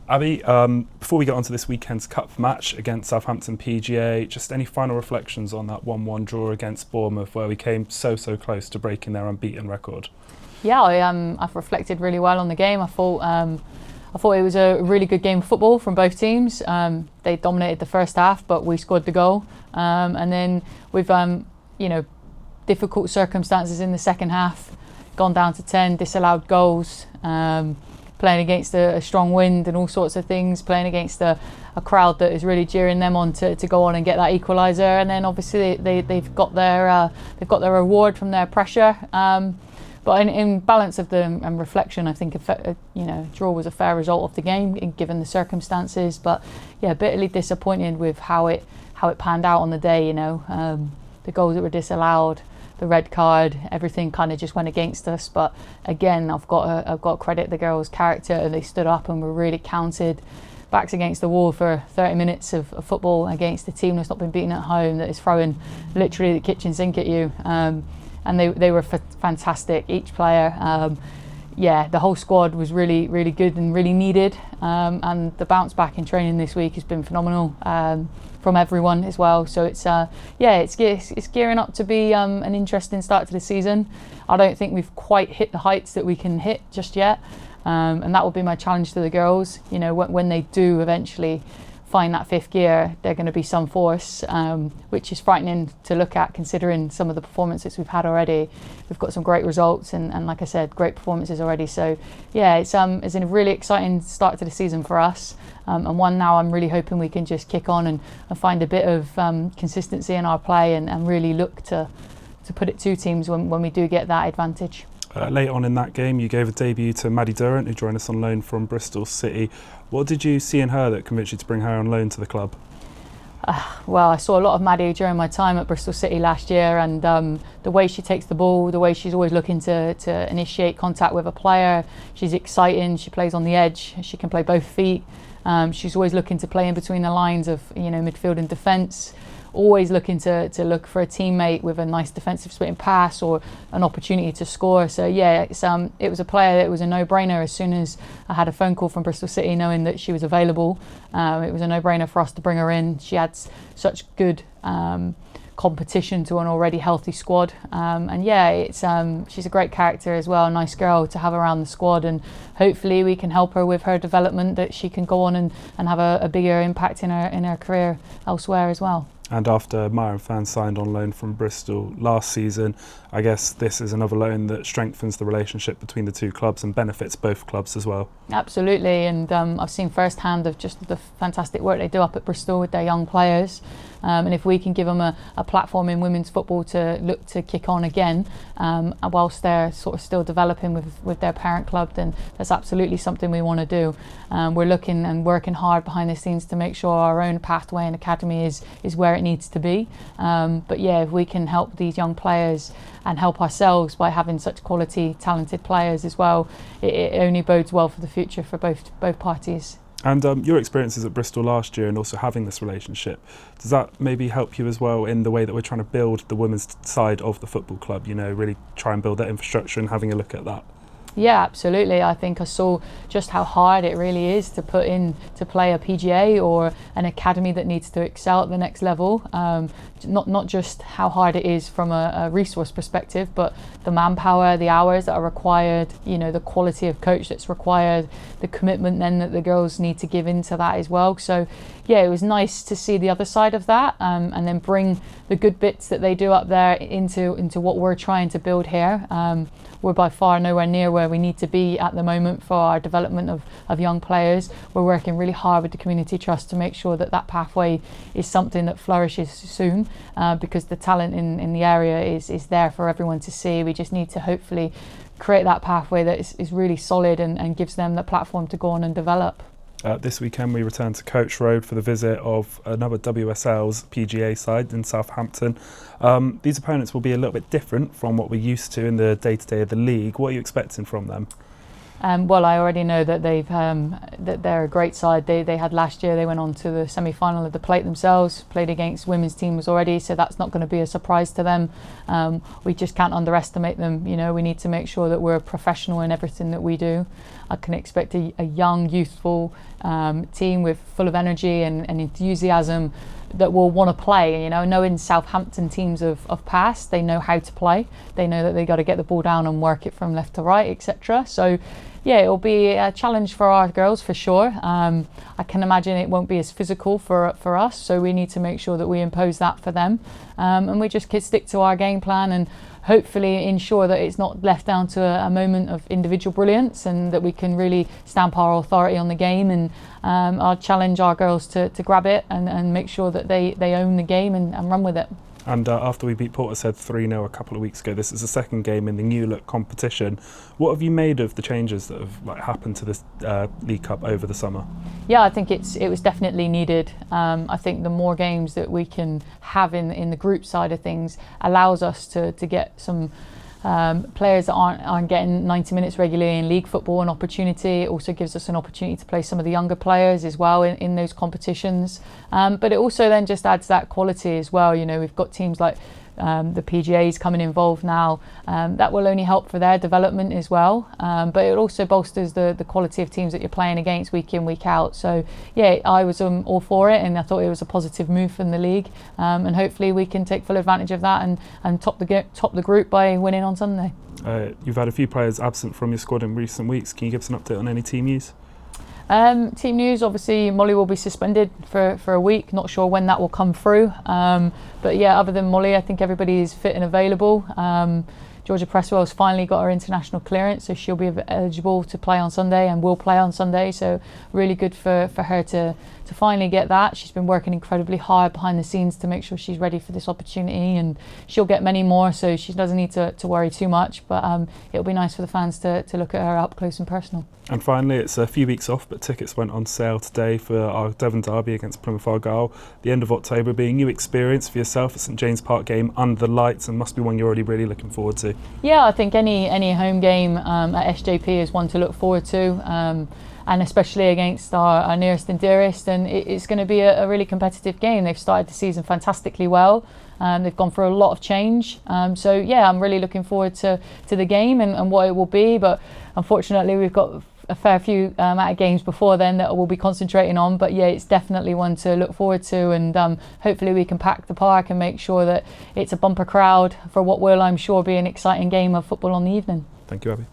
Abbie, before we get on to this weekend's cup match against Southampton PGA, just any final reflections on that 1-1 draw against Bournemouth, where we came so close to breaking their unbeaten record? Yeah, I've reflected really well on the game. I thought it was a really good game of football from both teams. They dominated the first half, but we scored the goal. And then we've, difficult circumstances in the second half, gone down to 10, disallowed goals, playing against a strong wind and all sorts of things, playing against a crowd that is really cheering them on to go on and get that equaliser. And then obviously they've got their reward from their pressure. But in balance of the and reflection, I think draw was a fair result of the game given the circumstances. But yeah, bitterly disappointed with how it panned out on the day. The goals that were disallowed, the red card, everything kind of just went against us. But again, I've got to credit the girls' character. They stood up and were really counted, backs against the wall for 30 minutes of football against a team that's not been beaten at home, that is throwing literally the kitchen sink at you. And they were fantastic, each player. The whole squad was really, really good and really needed. And the bounce back in training this week has been phenomenal from everyone as well. So it's gearing up to be an interesting start to the season. I don't think we've quite hit the heights that we can hit just yet. And that will be my challenge to the girls. When they do eventually find that fifth gear, they're going to be some force, which is frightening to look at considering some of the performances we've had already. We've got some great results and like I said, great performances already. So yeah, it's a really exciting start to the season for us, and one now I'm really hoping we can just kick on and find a bit of consistency in our play and really look to put it to teams when we do get that advantage. Late on in that game, you gave a debut to Maddie Durrant, who joined us on loan from Bristol City. What did you see in her that convinced you to bring her on loan to the club? Well, I saw a lot of Maddie during my time at Bristol City last year, and the way she takes the ball, the way she's always looking to initiate contact with a player. She's exciting, she plays on the edge, she can play both feet. She's always looking to play in between the lines of midfield and defence. Always looking to look for a teammate with a nice defensive splitting pass or an opportunity to score. So yeah, it was a player that was a no-brainer as soon as I had a phone call from Bristol City knowing that she was available. It was a no-brainer for us to bring her in. She had such good competition to an already healthy squad. She's a great character as well, a nice girl to have around the squad, and hopefully we can help her with her development, that she can go on and have a bigger impact in her career elsewhere as well. And after Myron Fan signed on loan from Bristol last season, I guess this is another loan that strengthens the relationship between the two clubs and benefits both clubs as well. Absolutely, and I've seen firsthand of just the fantastic work they do up at Bristol with their young players. And if we can give them a platform in women's football to look to kick on again, whilst they're sort of still developing with their parent club, then that's absolutely something we want to do. We're looking and working hard behind the scenes to make sure our own pathway and academy is where it needs to be. But yeah, if we can help these young players and help ourselves by having such quality, talented players as well, it only bodes well for the future for both parties. And your experiences at Bristol last year and also having this relationship, does that maybe help you as well in the way that we're trying to build the women's side of the football club, really try and build that infrastructure and having a look at that? Yeah, absolutely. I think I saw just how hard it really is to put in to play a PGA or an academy that needs to excel at the next level. Not just how hard it is from a resource perspective, but the manpower, the hours that are required, the quality of coach that's required, the commitment then that the girls need to give into that as well. So yeah, it was nice to see the other side of that, and then bring the good bits that they do up there into what we're trying to build here. We're by far nowhere near where we need to be at the moment for our development of young players. We're working really hard with the Community Trust to make sure that pathway is something that flourishes soon, because the talent in the area is there for everyone to see. We just need to hopefully create that pathway that is really solid and gives them the platform to go on and develop. This weekend we return to Coach Road for the visit of another WSL's PGA side in Southampton. These opponents will be a little bit different from what we're used to in the day-to-day of the league. What are you expecting from them? Well, I already know that they're a great side. They had last year. They went on to the semi-final of the Plate themselves. Played against women's teams already, so that's not going to be a surprise to them. We just can't underestimate them. You know, we need to make sure that we're professional in everything that we do. I can expect a young, youthful team with full of energy and enthusiasm that will want to play. You know, knowing Southampton teams of past, they know how to play. They know that they got to get the ball down and work it from left to right, etc. So yeah, it'll be a challenge for our girls for sure. I can imagine it won't be as physical for us, so we need to make sure that we impose that for them, and we just stick to our game plan and hopefully ensure that it's not left down to a moment of individual brilliance, and that we can really stamp our authority on the game. And I'll challenge our girls to grab it and make sure that they own the game and run with it. And after we beat Portishead 3-0 a couple of weeks ago, this is the second game in the new look competition. What have you made of the changes that have happened to this League Cup over the summer? Yeah, I think it was definitely needed. I think the more games that we can have in the group side of things allows us to get some players that aren't getting 90 minutes regularly in league football an opportunity. It also gives us an opportunity to play some of the younger players as well in those competitions. But it also then just adds that quality as well. You know, we've got teams like the PGA is coming involved now. That will only help for their development as well. But it also bolsters the quality of teams that you're playing against week in, week out. So yeah, I was all for it, and I thought it was a positive move from the league. And hopefully we can take full advantage of that and top the group by winning on Sunday. You've had a few players absent from your squad in recent weeks. Can you give us an update on any team news? Team news, obviously Molly will be suspended for a week. Not sure when that will come through. But yeah, other than Molly, I think everybody is fit and available. Georgia Presswell's finally got her international clearance, so she'll be eligible to play on Sunday and will play on Sunday. So really good for her to finally get that. She's been working incredibly hard behind the scenes to make sure she's ready for this opportunity, and she'll get many more, so she doesn't need to worry too much. But it'll be nice for the fans to look at her up close and personal. And finally, it's a few weeks off, but tickets went on sale today for our Devon derby against Plymouth Argyle. The end of October being a new experience for yourself at St James Park game under the lights, and must be one you're already really looking forward to. Yeah, I think any home game at SJP is one to look forward to. And especially against our nearest and dearest, and it's going to be a really competitive game. They've started the season fantastically well. They've gone through a lot of change, so yeah, I'm really looking forward to the game and what it will be. But unfortunately, we've got a fair few out of games before then that we'll be concentrating on. But yeah, it's definitely one to look forward to, and hopefully we can pack the park and make sure that it's a bumper crowd for what will, I'm sure, be an exciting game of football on the evening. Thank you, Abbie.